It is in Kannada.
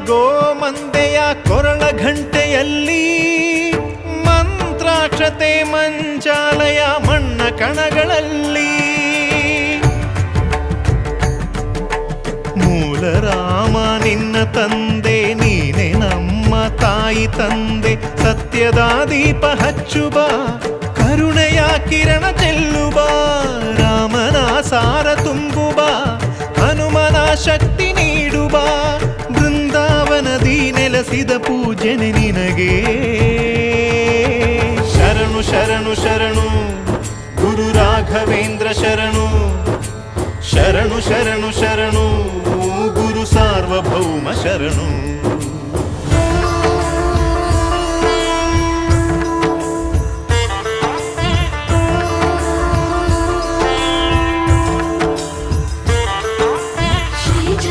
ಗೋಮಂದೆಯ ಕೊರಳ ಘಂಟೆಯಲ್ಲಿ ಮಂತ್ರಾಕ್ಷತೆ ಮಂಚಾಲಯ ಮಣ್ಣ ಕಣಗಳಲ್ಲಿ ಮೂಲ ರಾಮ ನಿನ್ನ ತಂದೆ ನೀನೆ ನಮ್ಮ ತಾಯಿ ತಂದೆ ಸತ್ಯದ ದೀಪ ಹಚ್ಚುಬ ಕರುಣೆಯ ಕಿರಣ ಚೆಲ್ಲುಬ ರಾಮನ ಸಾರ ತುಂಬುಬ ಹನುಮನ ಶಕ್ತಿ ನೀಡುಬ ಬೃಂದಾವನದಿ ನೆಲೆಸಿದ ಪೂಜನೆ ನಿನಗೆ ಶರಣು ಶರಣು ಶರಣು ಗುರು ರಾಘವೇಂದ್ರ ಶರಣು ಶರಣು ಶರಣು ಶರಣು ಗುರು ಸಾರ್ವಭೌಮ ಶರಣು